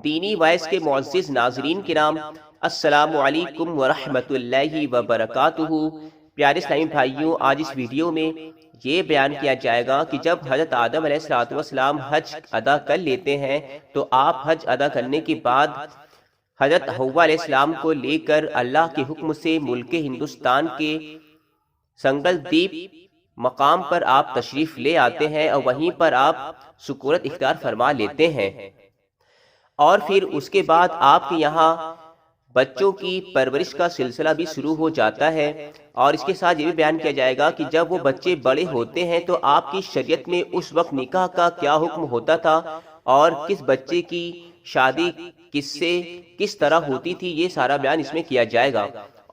دینی وائس کے معزز ناظرین کرام، السلام علیکم ورحمۃ اللہ وبرکاتہ۔ پیارے اسلامی بھائیوں، آج اس ویڈیو میں یہ بیان کیا جائے گا کہ جب حضرت آدم علیہ السلام حج ادا کر لیتے ہیں تو آپ حج ادا کرنے کے بعد حضرت حوا علیہ السلام کو لے کر اللہ کے حکم سے ملک ہندوستان کے سنگل دیپ مقام پر آپ تشریف لے آتے ہیں اور وہیں پر آپ سکونت اختیار فرما لیتے ہیں، اور پھر اس کے بعد آپ کے یہاں بچوں کی پرورش کا سلسلہ بھی شروع ہو جاتا ہے۔ اور اس کے ساتھ یہ بھی بیان کیا جائے گا کہ جب وہ بچے بڑے ہوتے ہیں تو آپ کی شریعت میں اس وقت نکاح کا کیا حکم ہوتا تھا اور کس بچے کی شادی کس سے کس طرح ہوتی تھی، یہ سارا بیان اس میں کیا جائے گا۔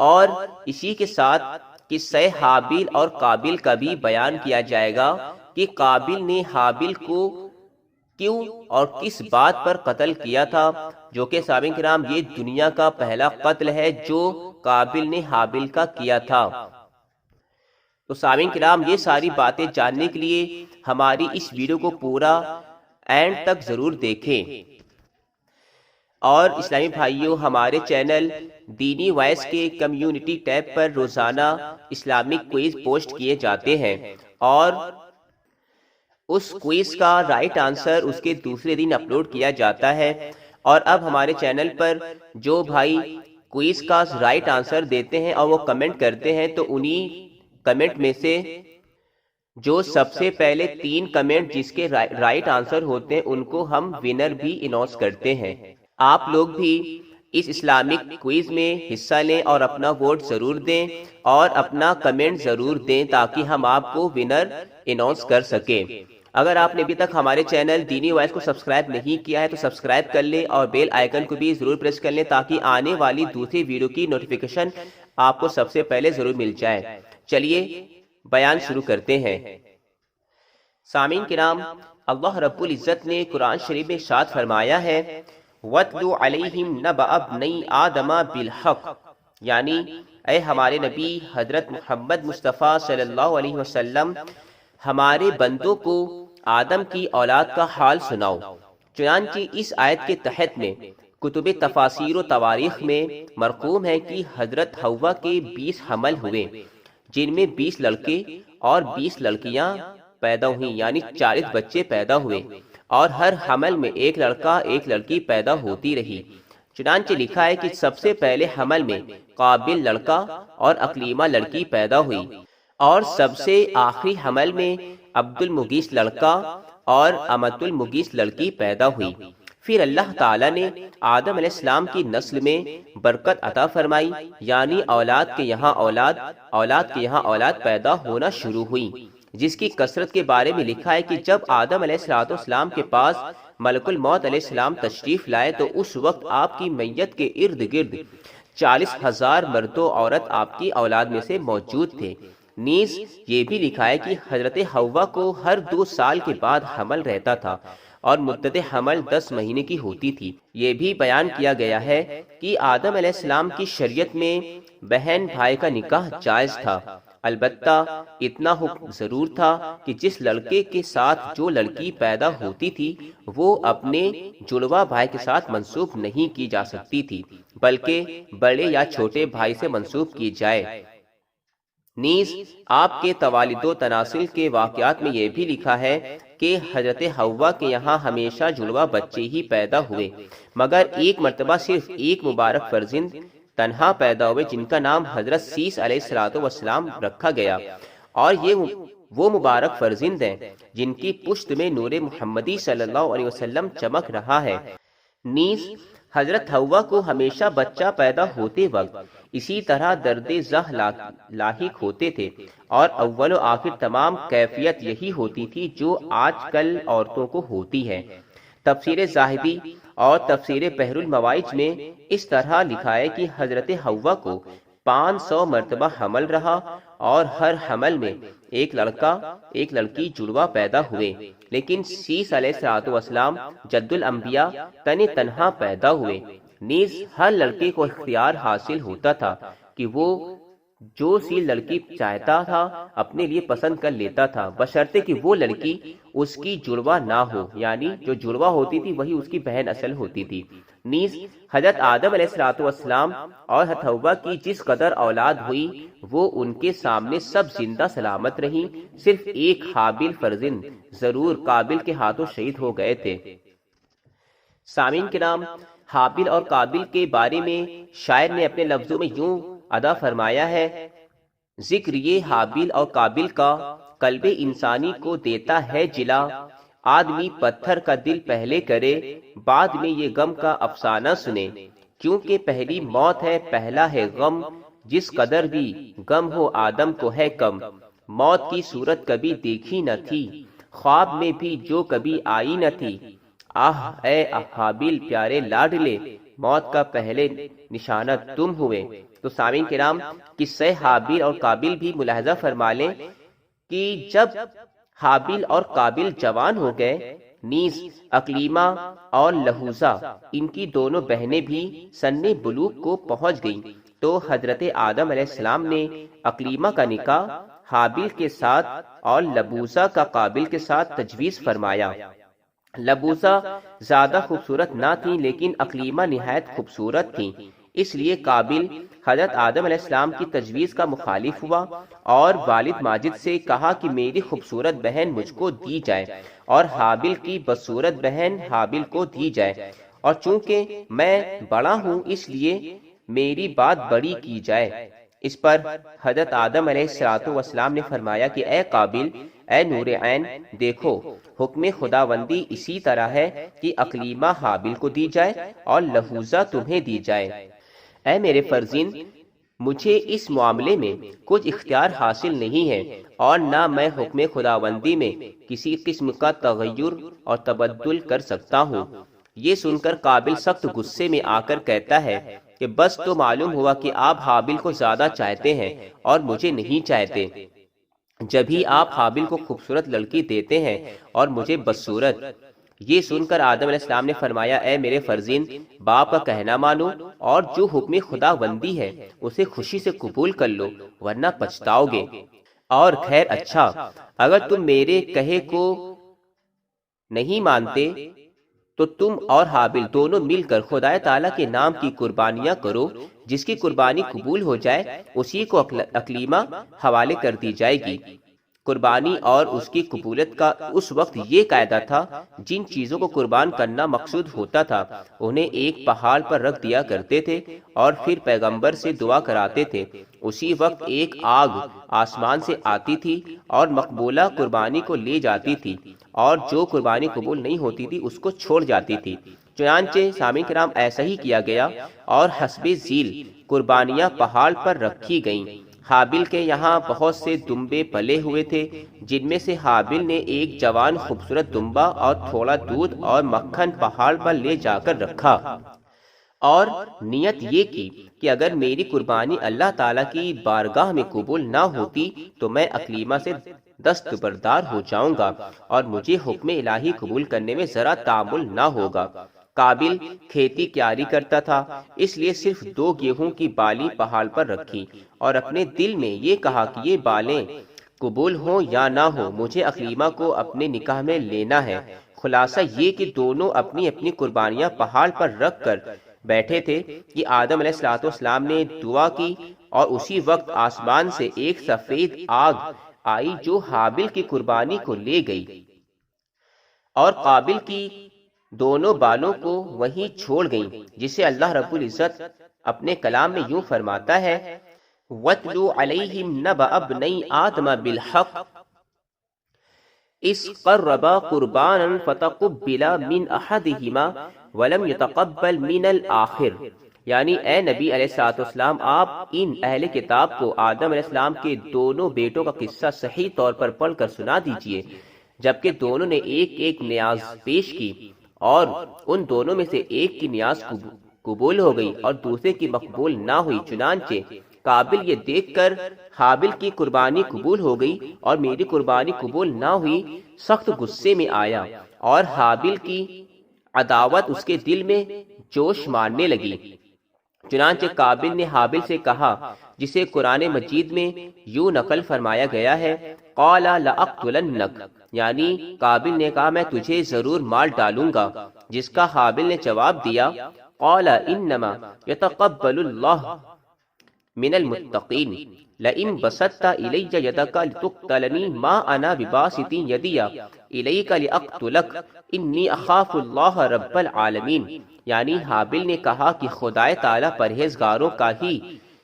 اور اسی کے ساتھ قصہ حابیل اور قابیل کا بھی بیان کیا جائے گا کہ قابیل نے حابیل کو کیوں اور کس بات پر قتل کیا تھا، جو کہ سامعین کرام یہ دنیا کا پہلا قتل ہے جو قابیل نے حابیل کا کیا تھا۔ تو سامعین کرام یہ ساری باتیں جاننے کے لیے ہماری اس ویڈیو کو پورا اینڈ تک ضرور دیکھیں۔ اور اسلامی بھائیوں، ہمارے چینل دینی وائس کے کمیونٹی ٹیب پر روزانہ اسلامک کوئز پوسٹ کیے جاتے ہیں، اور اس کوئز کا رائٹ آنسر اس کے دوسرے دن اپلوڈ کیا جاتا ہے۔ اور اب ہمارے چینل پر جو بھائی کوئز کا رائٹ آنسر دیتے ہیں اور وہ کمنٹ کرتے ہیں تو انہی کمنٹ میں سے جو سب سے پہلے 3 کمنٹ جس کے رائٹ آنسر ہوتے ہیں ان کو ہم ونر بھی اناؤنس کرتے ہیں۔ آپ لوگ بھی اس اسلامک کوئز میں حصہ لیں اور اپنا ووٹ ضرور دیں اور اپنا کمنٹ ضرور دیں تاکہ ہم آپ کو ونر اناؤنس کر سکیں۔ اگر آپ نے ابھی تک ہمارے چینل دینی وائس کو سبسکرائب نہیں کیا ہے تو سبسکرائب کر لیں اور بیل آئیکن کو بھی ضرور پریس کر لیں تاکہ آنے والی دوسری ویڈیو کی نوٹیفیکیشن آپ کو سب سے پہلے ضرور مل جائے۔ چلیے بیان شروع کرتے ہیں۔ سامعین کرام، اللہ رب العزت نے قرآن شریف میں ارشاد فرمایا ہے وَاتْلُ عَلَيْهِمْ نَبَأَ ابْنَيْ آدَمَ بِالْحَقِّ، یعنی اے ہمارے نبی حضرت محمد مصطفیٰ صلی اللہ علیہ وسلم ہمارے بندوں کو آدم کی اولاد کا حال سناؤ۔ چنانچہ اس آیت کے تحت میں کتب تفاسیر و تواریخ میں مرقوم ہے کہ حضرت حوا کے 20 حمل ہوئے، جن میں 20 لڑکے اور 20 لڑکیاں پیدا ہوئیں، یعنی 40 بچے پیدا ہوئے، اور ہر حمل میں ایک لڑکا ایک لڑکی پیدا ہوتی رہی۔ چنانچہ لکھا ہے کہ سب سے پہلے حمل میں قابل لڑکا اور اقلیمہ لڑکی پیدا ہوئی، اور سب سے آخری حمل میں عبد المغیث لڑکا اور امت المغیث لڑکی پیدا ہوئی۔ پھر اللہ تعالیٰ نے آدم علیہ السلام کی نسل میں برکت عطا فرمائی، یعنی اولاد کے یہاں اولاد پیدا ہونا شروع ہوئی، جس کی کثرت کے بارے میں لکھا ہے کہ جب آدم علیہ السلام کے پاس ملک الموت علیہ السلام تشریف لائے تو اس وقت آپ کی میت کے ارد گرد 40,000 مرد و عورت آپ کی اولاد میں سے موجود تھے۔ نیز یہ بھی لکھا ہے کہ حضرت حوا کو ہر 2 سال کے بعد حمل رہتا تھا اور مدت حمل 10 مہینے کی ہوتی تھی۔ یہ بھی بیان کیا گیا ہے کہ آدم علیہ السلام کی شریعت میں بہن بھائی کا نکاح جائز تھا، البتہ اتنا حکم ضرور تھا کہ جس لڑکے کے ساتھ جو لڑکی پیدا ہوتی تھی وہ اپنے جڑواں بھائی کے ساتھ منسوب نہیں کی جا سکتی تھی، بلکہ بڑے یا چھوٹے بھائی سے منسوب کی جائے۔ نیز آپ کے توالد و تناسل کے واقعات میں یہ بھی لکھا ہے کہ حضرت حوا کے یہاں ہمیشہ جڑواں بچے ہی پیدا ہوئے، مگر ایک مرتبہ صرف ایک مبارک فرزند تنہا پیدا ہوئے جن کا نام حضرت سیس علیہ السلام رکھا گیا، اور یہ وہ مبارک فرزند ہیں جن کی پشت میں نور محمدی صلی اللہ علیہ وسلم چمک رہا ہے۔ نیز حضرت حوا کو ہمیشہ بچہ پیدا ہوتے وقت اسی طرح درد زہ لاحق ہوتے تھے، اور اول و آخر تمام کیفیت یہی ہوتی تھی جو آج کل عورتوں کو ہوتی ہے۔ تفسیر زاہدی اور تفسیر بحر المواج میں اس طرح لکھا ہے کہ حضرت حوا کو 500 مرتبہ حمل رہا اور ہر حمل میں ایک لڑکا ایک لڑکی جڑواں پیدا ہوئے، لیکن سیس علیہ السلام جد الانبیاء تنہا پیدا ہوئے۔ نیز ہر لڑکے کو اختیار حاصل ہوتا تھا کہ وہ جو سی لڑکی چاہتا تھا اپنے لیے پسند کر لیتا تھا، بشرطے کہ وہ لڑکی اس کی جڑوا نہ ہو، یعنی جو جڑوا ہوتی تھی وہی اس کی بہن اصل ہوتی تھی۔ نیز حضرت آدم علیہ السلام اور حضرت حوا کی جس قدر اولاد ہوئی وہ ان کے سامنے سب زندہ سلامت رہی، صرف ایک حابیل فرزند ضرور قابل کے ہاتھوں شہید ہو گئے تھے۔ سامعین کرام، حابیل اور قابل کے بارے میں شاعر نے اپنے لفظوں میں یوں ادا فرمایا ہے: ذکر یہ حابیل اور قابل کا قلب انسانی کو دیتا ہے جلا، آدمی پتھر کا دل پہلے کرے بعد میں یہ غم کا افسانہ سنے، کیونکہ پہلی موت ہے پہلا ہے غم، جس قدر بھی غم ہو آدم کو ہے کم، موت کی صورت کبھی دیکھی نہ تھی خواب میں بھی جو کبھی آئی نہ تھی، آہ اے حابیل پیارے لاڈلے موت کا پہلے نشانہ تم ہوئے۔ تو سامعین کرام، قصہ حابیل اور قابل بھی ملاحظہ فرما لیں کہ جب حابیل اور قابل جوان ہو گئے، نیز اقلیمہ اور لہوزہ ان کی دونوں بہنیں بھی سن بلوغ کو پہنچ گئیں، تو حضرت آدم علیہ السلام نے اقلیمہ کا نکاح حابیل کے ساتھ اور لبوزہ کا قابل کے ساتھ تجویز فرمایا۔ لبوزہ زیادہ خوبصورت نہ تھی لیکن اقلیمہ نہایت خوبصورت تھی، اس لیے قابل حضرت آدم علیہ السلام کی تجویز کا مخالف ہوا اور والد ماجد سے کہا کہ میری خوبصورت بہن مجھ کو دی جائے اور حابیل کی بدصورت بہن حابیل کو دی جائے، اور چونکہ میں بڑا ہوں اس لیے میری بات بڑی کی جائے۔ اس پر حضرت آدم علیہ السلام نے فرمایا کہ اے قابل، اے نور عین، دیکھو حکم خداوندی اسی طرح ہے کہ اقلیمہ حابیل کو دی جائے اور لہوزہ تمہیں دی جائے۔ اے میرے فرزند، مجھے اس معاملے میں کچھ اختیار حاصل نہیں ہے اور نہ میں حکم خداوندی میں کسی قسم کا تغیر اور تبدل کر سکتا ہوں۔ یہ سن کر قابل سخت غصے میں آ کر کہتا ہے کہ بس تو معلوم ہوا کہ آپ حابیل کو زیادہ چاہتے ہیں اور مجھے نہیں چاہتے، جبھی آپ حابیل کو خوبصورت لڑکی دیتے ہیں اور مجھے بدصورت۔ یہ سن کر آدم علیہ السلام نے فرمایا اے میرے فرزند، باپ کا کہنا مانو اور جو حکم خداوندی ہے اسے خوشی سے قبول کر لو ورنہ پچھتاؤ گے۔ اور خیر اچھا، اگر تم میرے کہے کو نہیں مانتے تو تم اور حابیل دونوں مل کر خدا تعالیٰ کے نام کی قربانیاں کرو، جس کی قربانی قبول ہو جائے اسی کو اقلیمہ حوالے کر دی جائے گی۔ قربانی اور اس کی قبولیت کا اس وقت یہ قاعدہ تھا، جن چیزوں کو قربان کرنا مقصود ہوتا تھا انہیں ایک پہاڑ پر رکھ دیا کرتے تھے اور پھر پیغمبر سے دعا کراتے تھے، اسی وقت ایک آگ آسمان سے آتی تھی اور مقبولہ قربانی کو لے جاتی تھی اور جو قربانی قبول نہیں ہوتی تھی اس کو چھوڑ جاتی تھی۔ چنانچہ سامعین کرام ایسا ہی کیا گیا اور حسب ذیل قربانیاں پہاڑ پر رکھی گئیں۔ حابیل کے یہاں بہت سے دمبے پلے ہوئے تھے، جن میں سے حابیل نے ایک جوان خوبصورت دمبا اور تھوڑا دودھ اور مکھن پہاڑ پر لے جا کر رکھا اور نیت یہ کی کہ اگر میری قربانی اللہ تعالیٰ کی بارگاہ میں قبول نہ ہوتی تو میں اقلیمہ سے دستبردار ہو جاؤں گا اور مجھے حکم الہی قبول کرنے میں ذرا تعامل نہ ہوگا۔ قابل کھیتی کیاری کرتا تھا، اس لیے صرف 2 گیہوں کی بالی پہاڑ پر رکھی اور اپنے دل میں یہ کہا کہ یہ بالیں قبول ہوں یا نہ ہو مجھے اقلیمہ کو اپنے نکاح میں لینا ہے۔ خلاصہ یہ کہ دونوں اپنی اپنی قربانیاں پہاڑ پر رکھ کر بیٹھے تھے کہ آدم علیہ السلام نے دعا کی اور اسی وقت آسمان سے ایک سفید آگ آئی جو حابیل کی قربانی کو لے گئی اور قابل کی دونوں بالوں کو وہیں چھوڑ گئیں، جسے اللہ رب العزت اپنے کلام میں یوں فرماتا ہے وَاتْلُ عَلَيْهِمْ نَبَأَ ابْنَيْ آدَمَ بِالْحَقِّ إِذْ قَرَّبَا قُرْبَانًا فَتَقُبِّلَ مِنْ أَحَدِهِمَا وَلَمْ يَتَقَبَّلْ مِنَ الْآخِرِ، یعنی اے نبی علیہ السلام، آپ ان اہل کتاب کو آدم علیہ السلام کے دونوں بیٹوں کا قصہ صحیح طور پر پڑھ کر سنا دیجئے، جبکہ دونوں نے ایک ایک نیاز پیش کی اور ان دونوں میں سے ایک کی نیاز قبول ہو گئی اور دوسرے کی مقبول نہ ہوئی۔ چنانچہ قابل یہ دیکھ کر حابیل کی قربانی قبول ہو گئی اور میری قربانی قبول نہ ہوئی سخت غصے میں آیا اور حابیل کی عداوت اس کے دل میں جوش مارنے لگی۔ چنانچہ قابل نے حابل سے کہا جسے قرآن مجید میں یوں نقل فرمایا گیا ہے قال لأقتلنک، یعنی قابل نے کہا میں تجھے ضرور مار ڈالوں گا، جس کا حابل نے جواب دیا قال انما یتقبل اللہ من المتقین لئن بسطت الی یدک لتقتلنی ما انا بباسط یدی الیک لاقتلک انی اخاف اللہ رب العالمین، یعنی حابل نے کہا کہ خدائے تعالی پرہیزگاروں کا ہی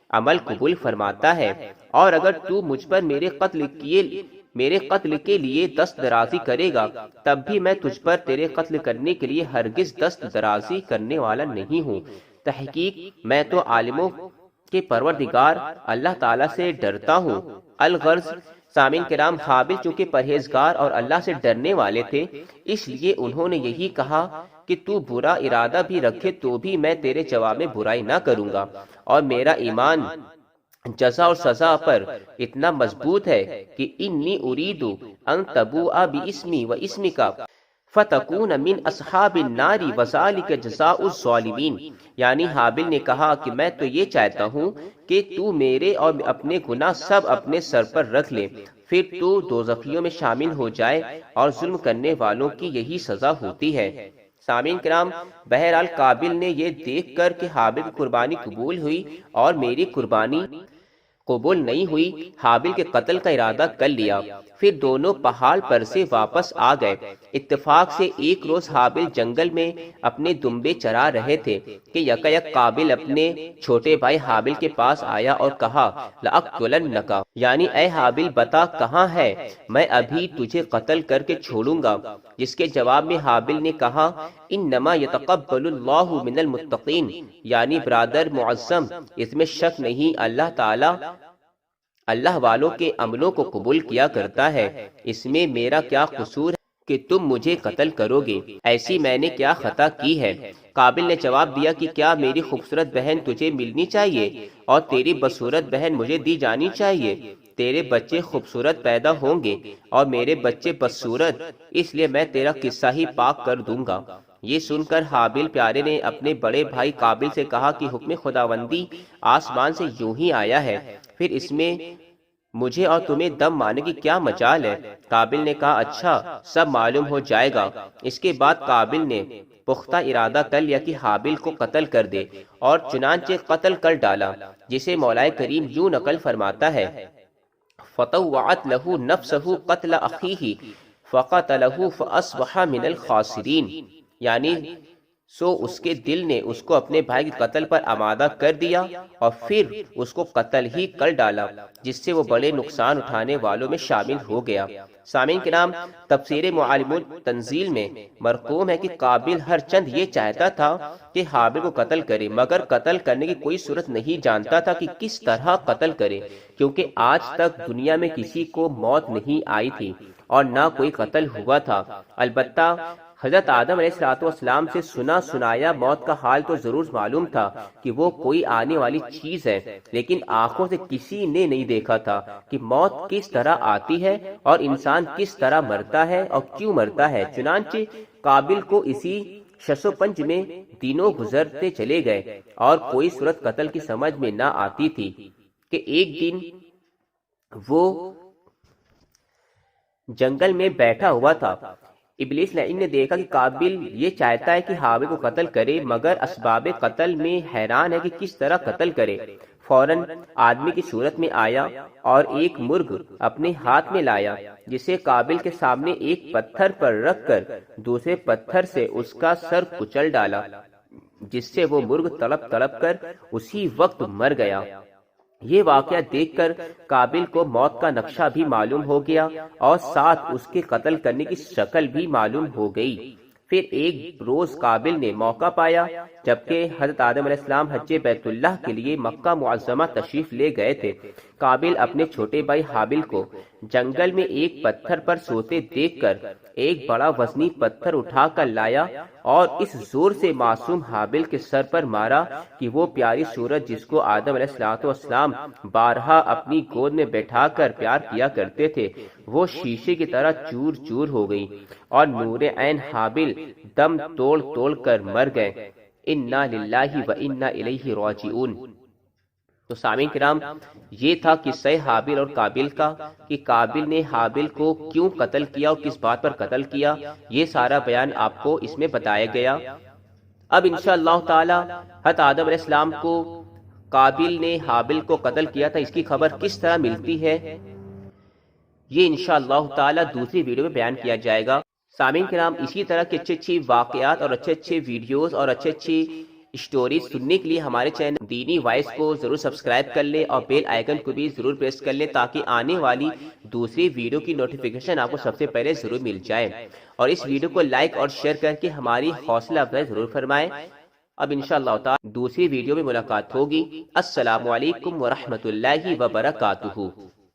عمل قبول فرماتا ہے، اور اگر تو مجھ پر میرے قتل کے لیے دست درازی کرے گا تب بھی میں تجھ پر تیرے قتل کرنے کے لیے ہرگز دست درازی کرنے والا نہیں ہوں۔ تحقیق میں تو عالموں کے پروردگار اللہ تعالیٰ سے ڈرتا ہوں۔ الغرض سامعین کرام، حابل چونکہ پرہیزگار اور اللہ سے ڈرنے والے تھے، اس لیے انہوں نے یہی کہا کہ تو برا ارادہ بھی رکھے تو بھی میں تیرے جواب میں برائی نہ کروں گا، اور میرا ایمان جزا اور سزا پر اتنا مضبوط ہے کہ انی ارید ان تبوء باسمی و اسمک فتکون من اصحاب النار وذالک جزاء الظالمین، یعنی حابل نے کہا کہ میں تو یہ چاہتا ہوں کہ تو میرے اور اپنے گناہ سب اپنے سر پر رکھ لے، پھر تو دوزخیوں میں شامل ہو جائے، اور ظلم کرنے والوں کی یہی سزا ہوتی ہے۔ سامعین کرام، بہرحال قابل نے یہ دیکھ کر کہ حابل کی قربانی قبول ہوئی اور میری قربانی قبول نہیں ہوئی، حابل کے قتل کا ارادہ کر لیا۔ پھر دونوں پہاڑ پر سے واپس آ گئے۔ اتفاق سے ایک روز حابل جنگل میں اپنے دمبے چرا رہے تھے کہ یکایک قابل اپنے چھوٹے بھائی حابل کے پاس آیا اور کہا لأقتلنک، یعنی اے حابل بتا کہاں ہے، میں ابھی تجھے قتل کر کے چھوڑوں گا، جس کے جواب میں حابل نے کہا انما یتقبل اللہ من المتقین، یعنی برادر معظم اس میں شک نہیں، اللہ تعالی اللہ والوں کے عملوں کو قبول کیا کرتا ہے، اس میں میرا کیا قصور ہے کہ تم مجھے قتل کرو گے، ایسی میں نے کیا خطا کی ہے؟ قابل نے جواب دیا کہ کیا میری خوبصورت بہن تجھے ملنی چاہیے اور تیری بدصورت بہن مجھے دی جانی چاہیے؟ تیرے بچے خوبصورت پیدا ہوں گے اور میرے بچے بدصورت، اس لیے میں تیرا قصہ ہی پاک کر دوں گا۔ یہ سن کر حابل پیارے نے اپنے بڑے بھائی قابل سے کہا کہ حکم خداوندی آسمان سے یوں ہی آیا ہے، پھر اس میں مجھے اور تمہیں دم مارنے کی کیا مجال ہے؟ قابل نے کہا اچھا، سب معلوم ہو جائے گا۔ اس کے بعد قابل نے پختہ ارادہ کر لیا کہ حابل کو قتل کر دے، اور چنانچہ قتل کر ڈالا، جسے مولا کریم یوں نقل فرماتا ہے فطوعت له نفسه قتل اخیہ فقتله فاصبح من الخاسرین، یعنی سو اس کے دل نے اس کو اپنے بھائی کے قتل پر آمادہ کر دیا اور پھر اس کو قتل ہی کر ڈالا، جس سے وہ بڑے نقصان اٹھانے والوں میں شامل ہو گیا۔ سامعین کرام، تفسیر معالم التنزیل میں مرقوم ہے کہ قابل ہر چند یہ چاہتا تھا کہ حابل کو قتل کرے، مگر قتل کرنے کی کوئی صورت نہیں جانتا تھا کہ کس طرح قتل کرے، کیونکہ آج تک دنیا میں کسی کو موت نہیں آئی تھی اور نہ کوئی قتل ہوا تھا۔ البتہ حضرت آدم علیہ السلام سے سنا سنایا موت کا حال تو ضرور معلوم تھا کہ وہ کوئی آنے والی چیز ہے، لیکن آنکھوں سے کسی نے نہیں دیکھا تھا کہ موت کس طرح آتی ہے اور انسان کس طرح مرتا ہے اور کیوں مرتا ہے۔ چنانچہ قابل کو اسی شش و پنج میں دنوں گزرتے چلے گئے اور کوئی صورت قتل کی سمجھ میں نہ آتی تھی کہ ایک دن وہ جنگل میں بیٹھا ہوا تھا۔ ابلیس لعین نے دیکھا کہ قابل یہ چاہتا ہے کہ حابل کو قتل کرے، مگر اسباب قتل میں حیران ہے کہ کس طرح قتل کرے۔ فوراً آدمی کی صورت میں آیا اور ایک مرغ اپنے ہاتھ میں لایا، جسے قابل کے سامنے ایک پتھر پر رکھ کر دوسرے پتھر سے اس کا سر کچل ڈالا، جس سے وہ مرغ تڑپ تڑپ کر اسی وقت مر گیا۔ یہ واقعہ دیکھ کر قابل کو موت کا نقشہ بھی معلوم ہو گیا اور ساتھ اس کے قتل کرنے کی شکل بھی معلوم ہو گئی۔ پھر ایک روز قابل نے موقع پایا جبکہ حضرت آدم علیہ السلام حج بیت اللہ کے لیے مکہ معظمہ تشریف لے گئے تھے۔ قابل اپنے چھوٹے بھائی حابل کو جنگل میں ایک پتھر پر سوتے دیکھ کر ایک بڑا وزنی پتھر اٹھا کر لایا اور اس زور سے معصوم حابل کے سر پر مارا کہ وہ پیاری صورت جس کو آدم علیہ السلام بارہا اپنی گود میں بیٹھا کر پیار کیا کرتے تھے، وہ شیشے کی طرح چور چور ہو گئی اور نور عین حابل دم توڑ توڑ کر مر گئے۔ انا للہ و انا الیہ راجعون۔ تو سامعین کرام، یہ تھا قصہ حابیل اور قابیل کا، کہ قابیل نے حابیل کو کیوں قتل کیا اور کس بات پر قتل کیا، یہ سارا بیان آپ کو اس میں بتایا گیا۔ اب انشاءاللہ تعالی حضرت آدم علیہ السلام کو قابیل نے حابیل کو قتل کیا تھا، اس کی خبر کس طرح ملتی ہے، یہ انشاءاللہ تعالی دوسری ویڈیو میں بیان کیا جائے گا۔ سامعین کرام، اسی طرح کے اچھے واقعات اور اچھے ویڈیوز اور اچھی اسٹوریز سننے کے لیے ہمارے چینل دینی وائس کو ضرور سبسکرائب کر لیں اور بیل آئیکن کو بھی ضرور پریس کر لیں، تاکہ آنے والی دوسری ویڈیو کی نوٹیفیکیشن آپ کو سب سے پہلے ضرور مل جائے، اور اس ویڈیو کو لائک اور شیئر کر کے ہماری حوصلہ افزائی ضرور فرمائیں۔ اب انشاءاللہ تعالی دوسری ویڈیو میں ملاقات ہوگی۔ السلام علیکم ورحمۃ اللہ وبرکاتہ۔